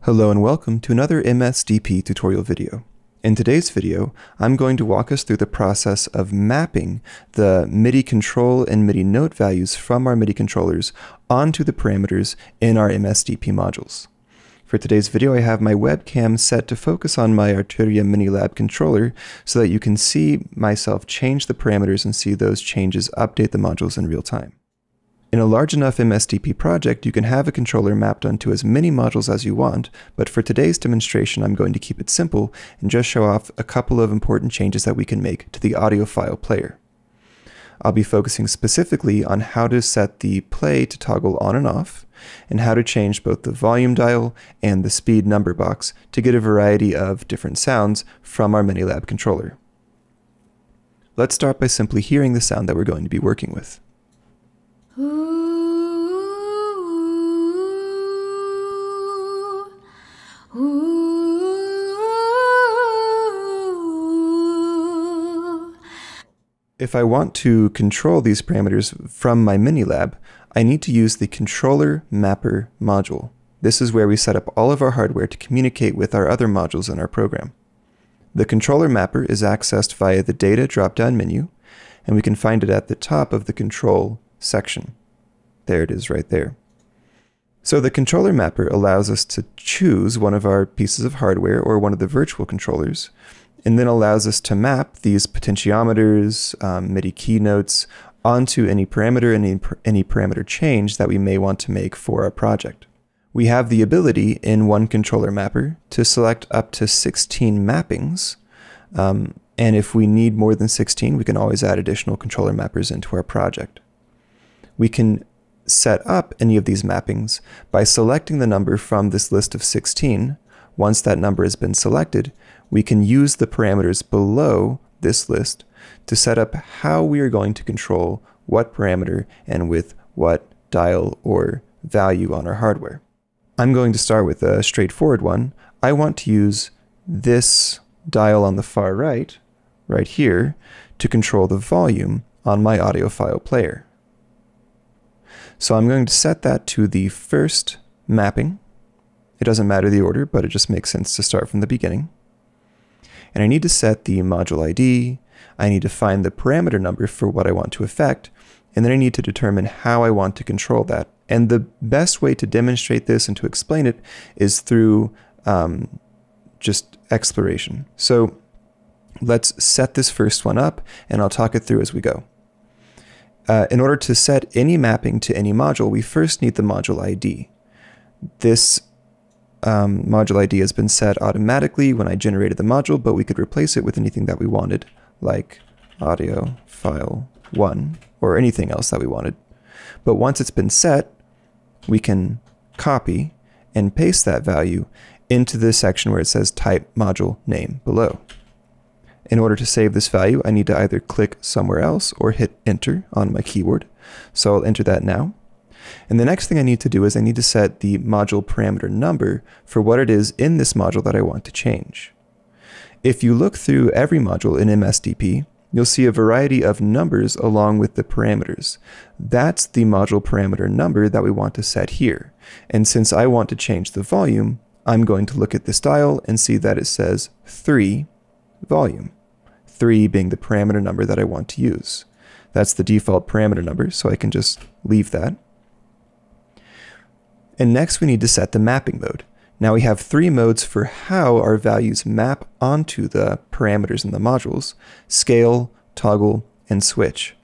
Hello and welcome to another MSDP tutorial video. In today's video, I'm going to walk us through the process of mapping the MIDI control and MIDI note values from our MIDI controllers onto the parameters in our MSDP modules. For today's video, I have my webcam set to focus on my Arturia Minilab controller so that you can see myself change the parameters and see those changes update the modules in real time. In a large enough MSDP project, you can have a controller mapped onto as many modules as you want, but for today's demonstration, I'm going to keep it simple and just show off a couple of important changes that we can make to the audio file player. I'll be focusing specifically on how to set the play to toggle on and off, and how to change both the volume dial and the speed number box to get a variety of different sounds from our Minilab controller. Let's start by simply hearing the sound that we're going to be working with. If I want to control these parameters from my Minilab, I need to use the Controller Mapper module. This is where we set up all of our hardware to communicate with our other modules in our program. The Controller Mapper is accessed via the Data drop-down menu, and we can find it at the top of the Control section. There it is right there. So the Controller Mapper allows us to choose one of our pieces of hardware or one of the virtual controllers, and then allows us to map these potentiometers, MIDI keynotes, onto any parameter and any parameter change that we may want to make for our project. We have the ability in one Controller Mapper to select up to 16 mappings, and if we need more than 16, we can always add additional Controller Mappers into our project. We can set up any of these mappings by selecting the number from this list of 16. Once that number has been selected, we can use the parameters below this list to set up how we are going to control what parameter and with what dial or value on our hardware. I'm going to start with a straightforward one. I want to use this dial on the far right here, to control the volume on my audio file player. So I'm going to set that to the first mapping. It doesn't matter the order, but it just makes sense to start from the beginning. And I need to set the module ID, I need to find the parameter number for what I want to affect, and then I need to determine how I want to control that. And the best way to demonstrate this and to explain it is through just exploration. So let's set this first one up, and I'll talk it through as we go. In order to set any mapping to any module, we first need the module ID. This module ID has been set automatically when I generated the module, but we could replace it with anything that we wanted, like audio file 1 or anything else that we wanted. But once it's been set, we can copy and paste that value into the section where it says type module name below. In order to save this value, I need to either click somewhere else or hit enter on my keyboard. So I'll enter that now. And the next thing I need to do is I need to set the module parameter number for what it is in this module that I want to change. If you look through every module in MSDP, you'll see a variety of numbers along with the parameters. That's the module parameter number that we want to set here. And since I want to change the volume, I'm going to look at this dial and see that it says 3 volume, 3 being the parameter number that I want to use. That's the default parameter number, so I can just leave that. And next we need to set the mapping mode. Now we have 3 modes for how our values map onto the parameters in the modules: scale, toggle, and switch.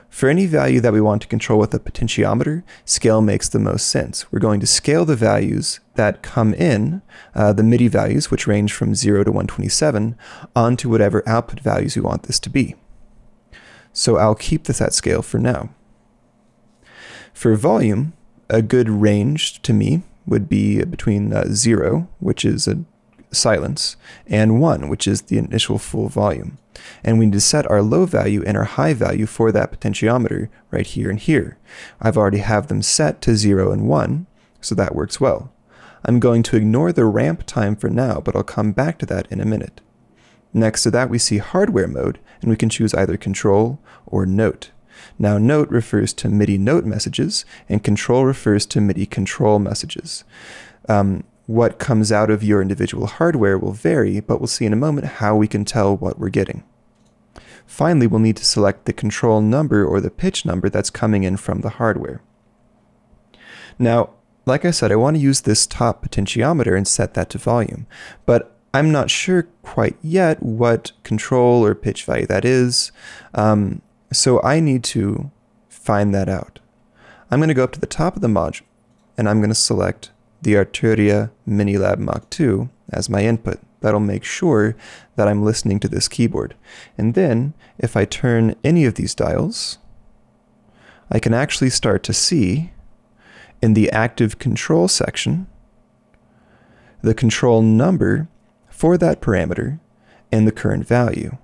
For any value that we want to control with a potentiometer, scale makes the most sense. We're going to scale the values that come in, the MIDI values, which range from 0 to 127, onto whatever output values we want this to be. So I'll keep this at scale for now. For volume, a good range to me would be between 0, which is a silence, and 1, which is the initial full volume. And we need to set our low value and our high value for that potentiometer right here and here. I've already have them set to 0 and 1, so that works well. I'm going to ignore the ramp time for now, but I'll come back to that in a minute. Next to that, we see hardware mode, and we can choose either control or note. Now note refers to MIDI note messages, and control refers to MIDI control messages. what comes out of your individual hardware will vary, but we'll see in a moment how we can tell what we're getting. Finally, we'll need to select the control number or the pitch number that's coming in from the hardware. Now, like I said, I want to use this top potentiometer and set that to volume, but I'm not sure quite yet what control or pitch value that is, so I need to find that out. I'm going to go up to the top of the module, and I'm going to select the Arturia Minilab Mach 2 as my input. That'll make sure that I'm listening to this keyboard. And then, if I turn any of these dials, I can actually start to see in the active control section the control number for that parameter and the current value.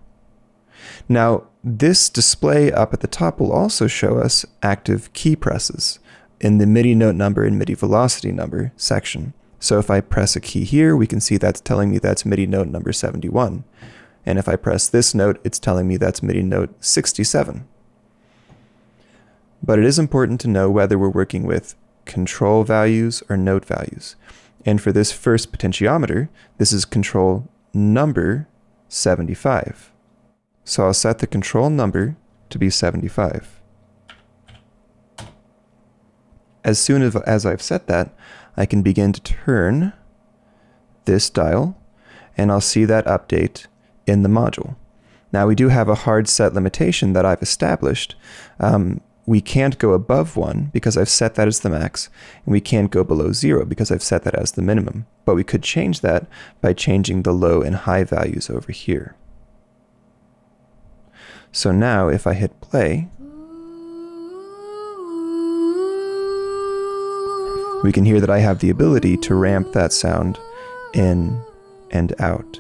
Now, this display up at the top will also show us active key presses in the MIDI note number and MIDI velocity number section. So if I press a key here, we can see that's telling me that's MIDI note number 71. And if I press this note, it's telling me that's MIDI note 67. But it is important to know whether we're working with control values or note values. And for this first potentiometer, this is control number 75. So I'll set the control number to be 75. As soon as I've set that, I can begin to turn this dial, and I'll see that update in the module. Now we do have a hard set limitation that I've established. We can't go above 1 because I've set that as the max, and we can't go below 0 because I've set that as the minimum. But we could change that by changing the low and high values over here. So now if I hit play, we can hear that I have the ability to ramp that sound in and out.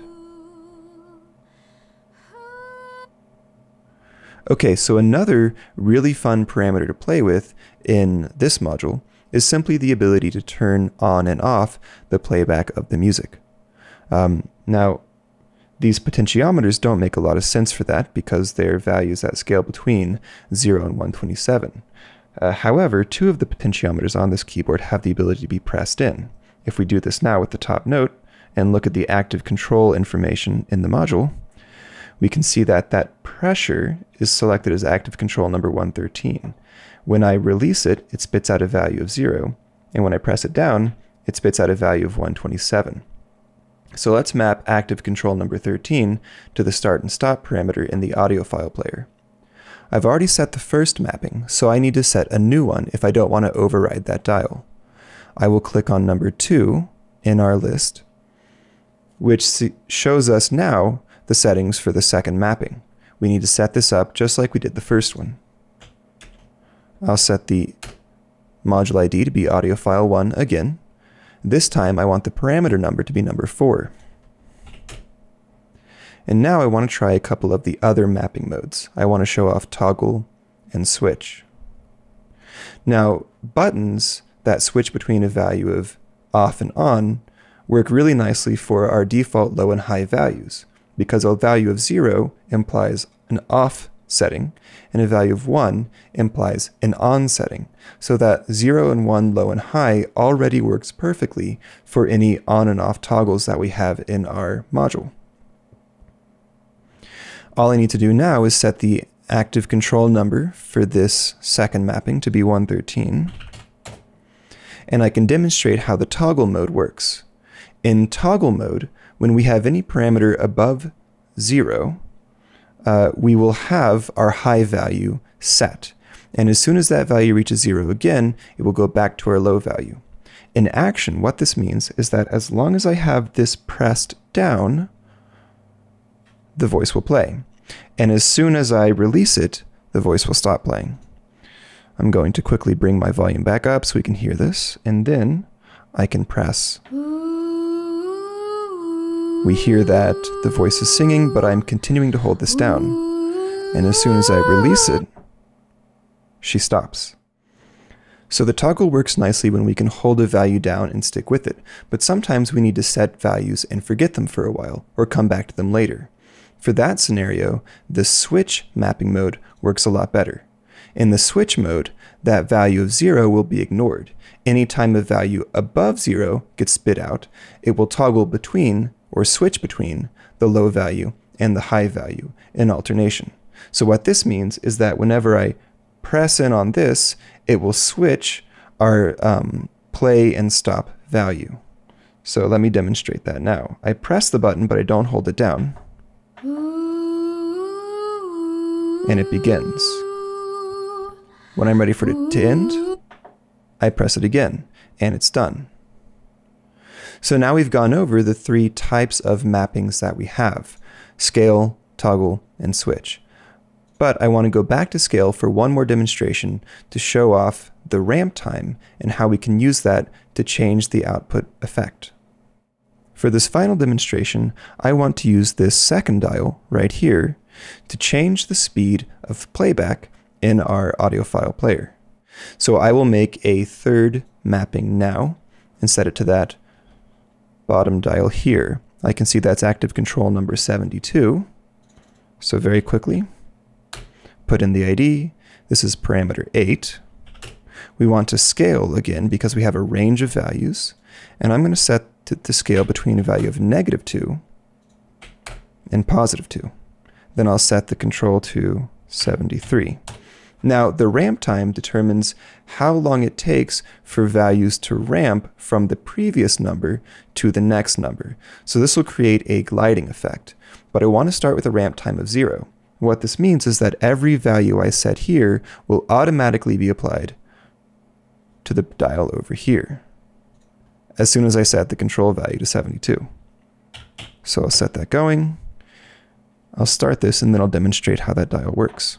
Okay, so another really fun parameter to play with in this module is simply the ability to turn on and off the playback of the music. Now, these potentiometers don't make a lot of sense for that because they're values that scale between 0 and 127. However, 2 of the potentiometers on this keyboard have the ability to be pressed in. If we do this now with the top note and look at the active control information in the module, we can see that that pressure is selected as active control number 113. When I release it, it spits out a value of 0, and when I press it down, it spits out a value of 127. So let's map active control number 13 to the start and stop parameter in the audio file player. I've already set the first mapping, so I need to set a new one if I don't want to override that dial. I will click on number 2 in our list, which shows us now the settings for the second mapping. We need to set this up just like we did the first one. I'll set the module ID to be audiophile 1 again. This time I want the parameter number to be number 4. And now I want to try a couple of the other mapping modes. I want to show off toggle and switch. Now, buttons that switch between a value of off and on work really nicely for our default low and high values, because a value of 0 implies an off setting, and a value of 1 implies an on setting, so that 0 and 1 low and high already works perfectly for any on and off toggles that we have in our module. All I need to do now is set the active control number for this second mapping to be 113, and I can demonstrate how the toggle mode works. In toggle mode, when we have any parameter above 0, we will have our high value set. And as soon as that value reaches 0 again, it will go back to our low value. In action, what this means is that as long as I have this pressed down, the voice will play. And as soon as I release it, the voice will stop playing. I'm going to quickly bring my volume back up so we can hear this, and then I can press. We hear that the voice is singing, but I'm continuing to hold this down. And as soon as I release it, she stops. So the toggle works nicely when we can hold a value down and stick with it, but sometimes we need to set values and forget them for a while, or come back to them later. For that scenario, the switch mapping mode works a lot better. In the switch mode, that value of 0 will be ignored. Anytime a value above 0 gets spit out, it will toggle between, or switch between, the low value and the high value in alternation. So what this means is that whenever I press in on this, it will switch our play and stop value. So let me demonstrate that now. I press the button, but I don't hold it down. And it begins. When I'm ready for it to end, I press it again, and it's done. So now we've gone over the 3 types of mappings that we have: scale, toggle, and switch. But I want to go back to scale for one more demonstration to show off the ramp time and how we can use that to change the output effect. For this final demonstration, I want to use this second dial right here to change the speed of playback in our audio file player. So I will make a third mapping now and set it to that bottom dial here. I can see that's active control number 72. So very quickly, put in the ID. This is parameter 8. We want to scale again because we have a range of values, and I'm going to set the scale between a value of -2 and +2. Then I'll set the control to 73. Now, the ramp time determines how long it takes for values to ramp from the previous number to the next number. So this will create a gliding effect. But I want to start with a ramp time of 0. What this means is that every value I set here will automatically be applied to the dial over here as soon as I set the control value to 72. So I'll set that going. I'll start this and then I'll demonstrate how that dial works.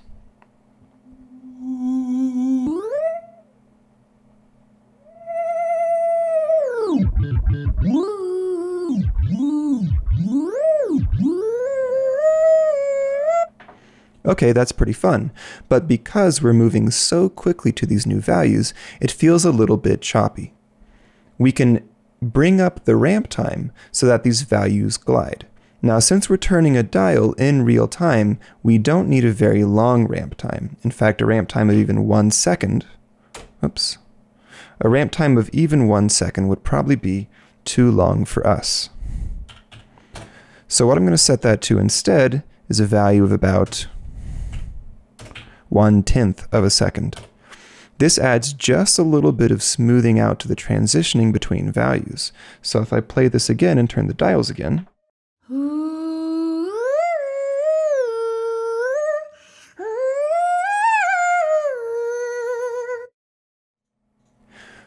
Okay, that's pretty fun, but because we're moving so quickly to these new values, it feels a little bit choppy. We can bring up the ramp time so that these values glide. Now, since we're turning a dial in real time, we don't need a very long ramp time. In fact, a ramp time of even 1 second, a ramp time of even 1 second would probably be too long for us. So what I'm going to set that to instead is a value of about 1/10 of a second. This adds just a little bit of smoothing out to the transitioning between values. So if I play this again and turn the dials again,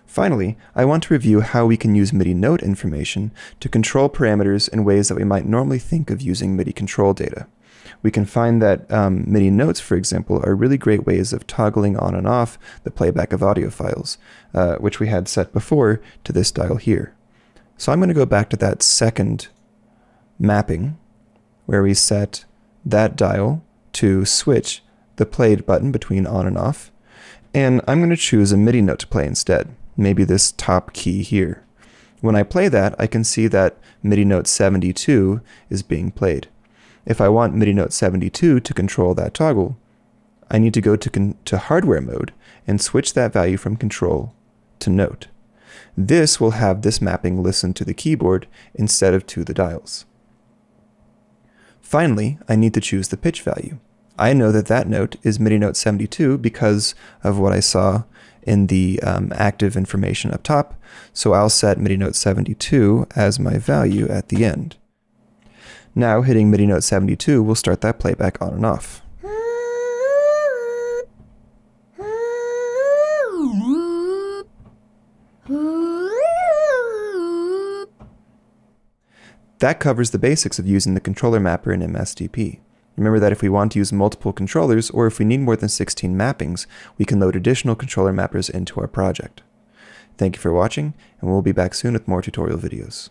finally, I want to review how we can use MIDI note information to control parameters in ways that we might normally think of using MIDI control data. We can find that MIDI notes, for example, are really great ways of toggling on and off the playback of audio files, which we had set before to this dial here. So I'm going to go back to that second mapping where we set that dial to switch the played button between on and off, and I'm going to choose a MIDI note to play instead, maybe this top key here. When I play that, I can see that MIDI note 72 is being played. If I want MIDI note 72 to control that toggle, I need to go to hardware mode and switch that value from control to note. This will have this mapping listen to the keyboard instead of to the dials. Finally, I need to choose the pitch value. I know that that note is MIDI note 72 because of what I saw in the active information up top, so I'll set MIDI note 72 as my value at the end. Now, hitting MIDI note 72 will start that playback on and off. That covers the basics of using the controller mapper in MSDP. Remember that if we want to use multiple controllers, or if we need more than 16 mappings, we can load additional controller mappers into our project. Thank you for watching, and we'll be back soon with more tutorial videos.